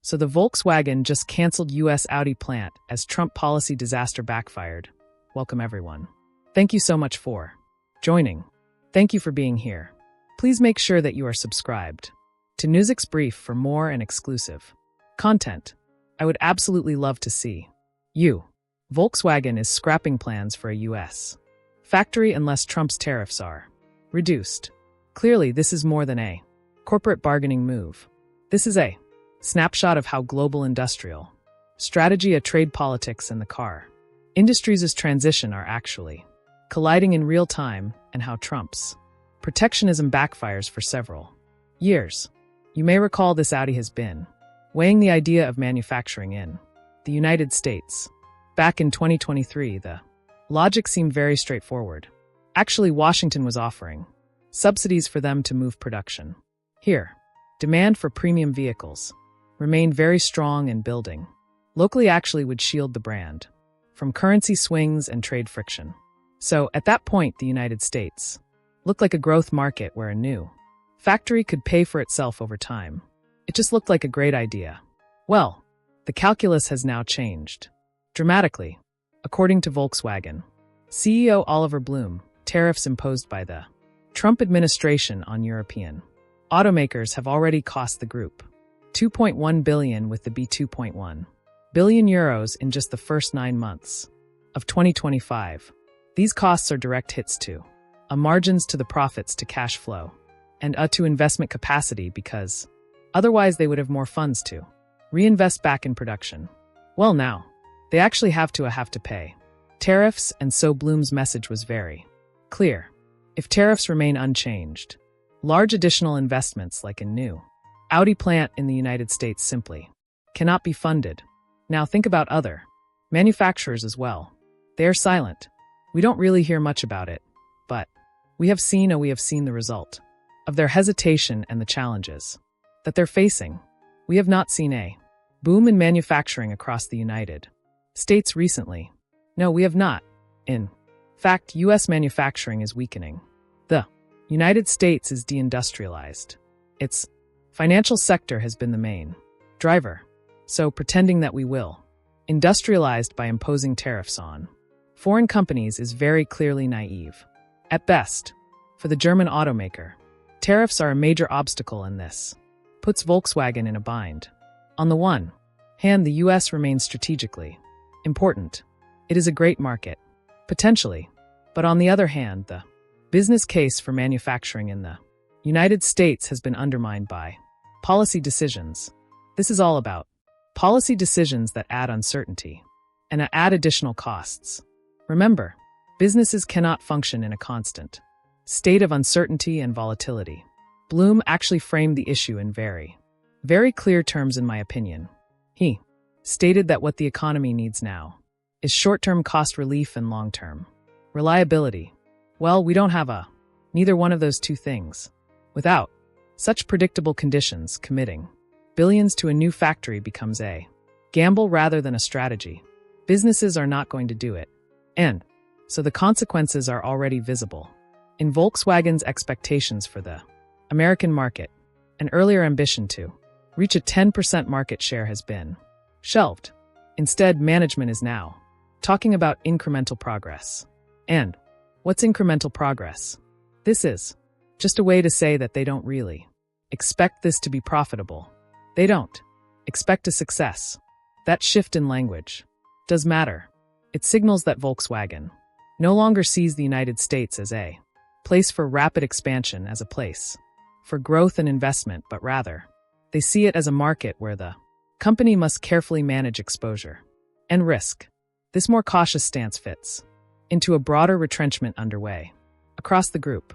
So the Volkswagen just canceled US Audi plant as Trump policy disaster backfired. Welcome everyone. Thank you so much for joining. Thank you for being here. Please make sure that you are subscribed to Newsix Brief for more and exclusive content. I would absolutely love to see you. Volkswagen is scrapping plans for a US factory unless Trump's tariffs are reduced. Clearly, this is more than a corporate bargaining move. This is a snapshot of how global industrial strategy, trade politics, and the car industries' transition are actually colliding in real time, and how Trump's protectionism backfires for several years. You may recall this Audi has been weighing the idea of manufacturing in the United States. Back in 2023, the logic seemed very straightforward. Actually, Washington was offering subsidies for them to move production here. Demand for premium vehicles remained very strong, and building locally actually would shield the brand from currency swings and trade friction. So, at that point, the United States looked like a growth market where a new factory could pay for itself over time. It just looked like a great idea. Well, the calculus has now changed dramatically. According to Volkswagen CEO Oliver Blume, tariffs imposed by the Trump administration on European automakers have already cost the group $2.1 billion, with the €2.1 billion in just the first 9 months of 2025. These costs are direct hits to margins, to the profits, to cash flow, and to investment capacity, because otherwise they would have more funds to reinvest back in production. Well, now they actually have to pay tariffs, and so Blume's message was very clear. If tariffs remain unchanged, large additional investments like a new Audi plant in the United States simply cannot be funded. Now think about other manufacturers as well. They are silent. We don't really hear much about it, but we have seen the result of their hesitation and the challenges that they're facing. We have not seen a boom in manufacturing across the United States recently. No, we have not. In fact, US manufacturing is weakening. The United States is deindustrialized. Its financial sector has been the main driver. So pretending that we will industrialized by imposing tariffs on foreign companies is very clearly naive. At best, for the German automaker, tariffs are a major obstacle, and this puts Volkswagen in a bind. On the one hand, the US remains strategically important. It is a great market, potentially. But on the other hand, the business case for manufacturing in the United States has been undermined by policy decisions. This is all about policy decisions that add uncertainty and add additional costs. Remember, businesses cannot function in a constant state of uncertainty and volatility. Blume actually framed the issue in very, very clear terms, in my opinion. He stated that what the economy needs now is short-term cost relief and long-term reliability. Well, we don't have neither one of those two things. Without such predictable conditions, committing billions to a new factory becomes a gamble rather than a strategy. Businesses are not going to do it. And so the consequences are already visible. In Volkswagen's expectations for the American market, an earlier ambition to reach a 10% market share has been shelved. Instead, management is now talking about incremental progress. And what's incremental progress? This is just a way to say that they don't really expect this to be profitable. They don't expect a success. That shift in language does matter. It signals that Volkswagen no longer sees the United States as a place for rapid expansion, as a place for growth and investment, but rather they see it as a market where the company must carefully manage exposure and risk. This more cautious stance fits into a broader retrenchment underway across the group.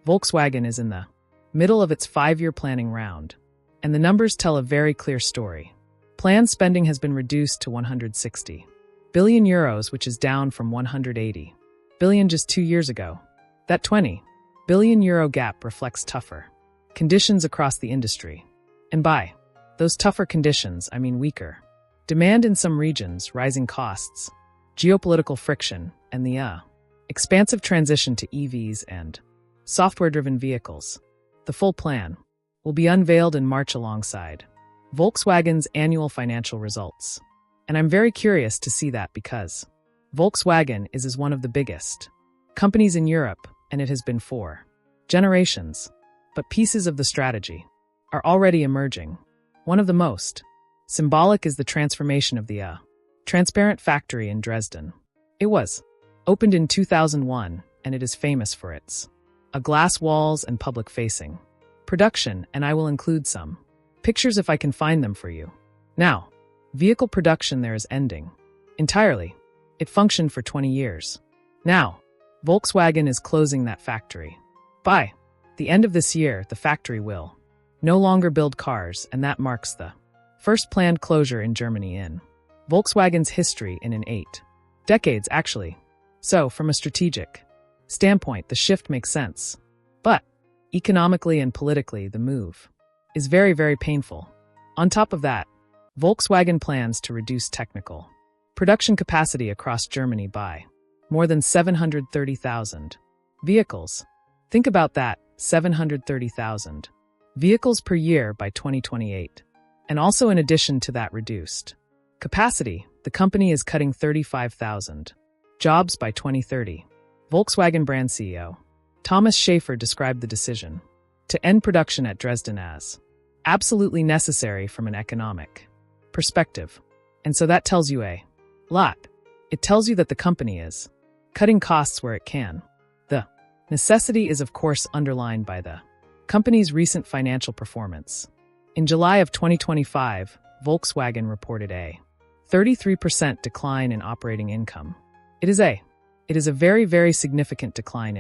Volkswagen is in the middle of its 5-year planning round, and the numbers tell a very clear story. Planned spending has been reduced to €160 billion, which is down from €180 billion just 2 years ago. That €20 billion gap reflects tougher conditions across the industry. And by those tougher conditions, I mean weaker demand in some regions, rising costs, geopolitical friction, and the expansive transition to EVs and software-driven vehicles. The full plan will be unveiled in March alongside Volkswagen's annual financial results. And I'm very curious to see that because Volkswagen is one of the biggest companies in Europe, and it has been for generations. But pieces of the strategy are already emerging. One of the most symbolic is the transformation of the transparent factory in Dresden. It was opened in 2001, and it is famous for its glass walls and public-facing production, and I will include some pictures if I can find them for you. Now, vehicle production there is ending entirely. It functioned for 20 years. Now, Volkswagen is closing that factory. By the end of this year, the factory will no longer build cars, and that marks the first planned closure in Germany in Volkswagen's history in 8 decades, actually. So, from a strategic standpoint, the shift makes sense. But economically and politically, the move is very, very painful. On top of that, Volkswagen plans to reduce technical production capacity across Germany by more than 730,000 vehicles. Think about that, 730,000 vehicles per year by 2028. And also in addition to that reduced capacity, the company is cutting 35,000 jobs by 2030. Volkswagen brand CEO Thomas Schaefer described the decision to end production at Dresden as absolutely necessary from an economic perspective. And so that tells you a lot. It tells you that the company is cutting costs where it can. The necessity is, of course, underlined by the company's recent financial performance. In July of 2025, Volkswagen reported a 33% decline in operating income. It is a very, very significant decline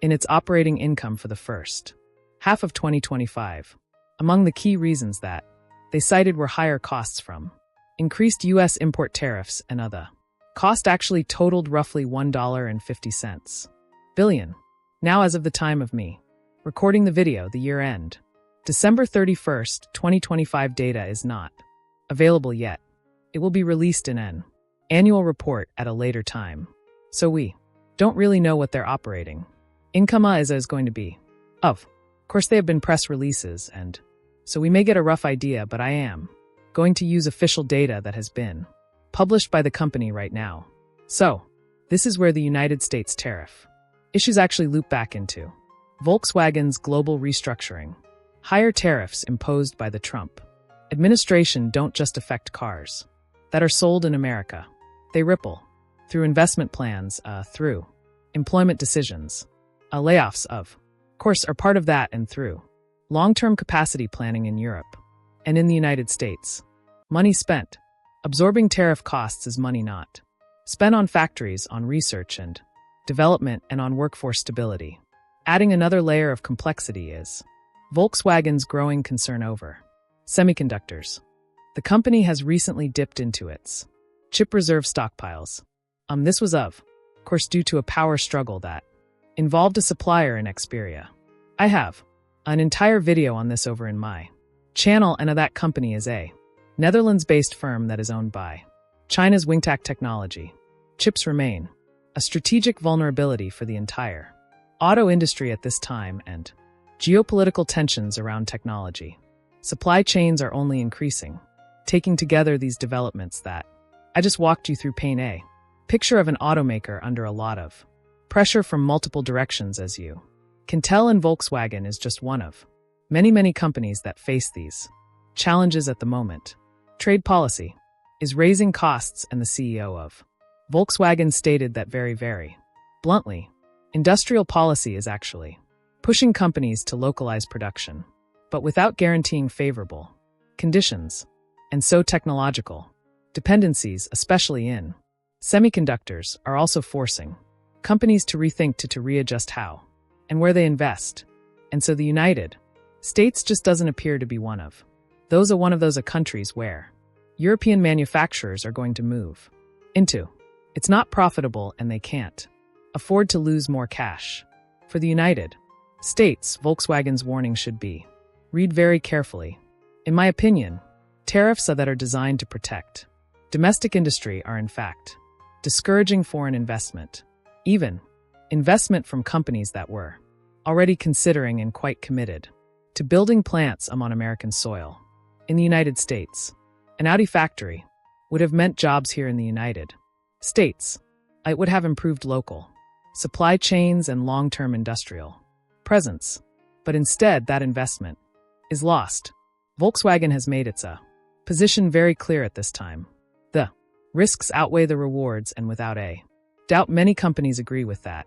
in its operating income for the first half of 2025. Among the key reasons that they cited were higher costs from increased U.S. import tariffs, and other cost actually totaled roughly $1.50 billion. Now, as of the time of me recording the video, the year-end December 31st, 2025 data is not available yet. It will be released in an annual report at a later time. So we don't really know what their operating income is going to be. Of course, they have been press releases, and so we may get a rough idea, but I am going to use official data that has been published by the company right now. So, this is where the United States tariff issues actually loop back into Volkswagen's global restructuring. Higher tariffs imposed by the Trump administration don't just affect cars that are sold in America. They ripple through investment plans, through employment decisions. Layoffs, of course, are part of that, and through long-term capacity planning in Europe and in the United States. Money spent absorbing tariff costs is money not spent on factories, on research and development, and on workforce stability. Adding another layer of complexity is Volkswagen's growing concern over semiconductors. The company has recently dipped into its chip reserve stockpiles. This was of course due to a power struggle that involved a supplier in Xperia. I have an entire video on this over in my channel, and that company is a Netherlands-based firm that is owned by China's Wingtak technology. Chips remain a strategic vulnerability for the entire auto industry at this time, and geopolitical tensions around technology supply chains are only increasing. Taking together these developments that I just walked you through paint a picture of an automaker under a lot of pressure from multiple directions, as you can tell, and Volkswagen is just one of many companies that face these challenges at the moment. Trade policy is raising costs, and the CEO of Volkswagen stated that very bluntly, industrial policy is actually pushing companies to localize production, but without guaranteeing favorable conditions. And so technological dependencies, especially in semiconductors, are also forcing companies to rethink, to readjust how and where they invest. And so the United States just doesn't appear to be one of those countries where European manufacturers are going to move into. It's not profitable, and they can't afford to lose more cash. For the United States, Volkswagen's warning should be read very carefully. In my opinion, tariffs that are designed to protect domestic industry are in fact discouraging foreign investment, even investment from companies that were already considering and quite committed to building plants on American soil. in the United States. An Audi factory would have meant jobs here in the United States. It would have improved local supply chains and long-term industrial presence. But instead, that investment is lost. Volkswagen has made its position very clear at this time. The risks outweigh the rewards, and without a doubt, many companies agree with that.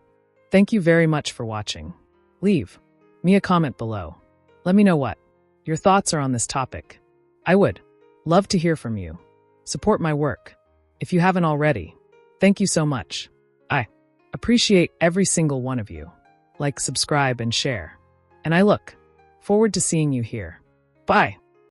Thank you very much for watching. Leave me a comment below. Let me know what your thoughts are on this topic. I would love to hear from you. Support my work if you haven't already. Thank you so much. I appreciate every single one of you. Like, subscribe, and share. And I look forward to seeing you here. Bye.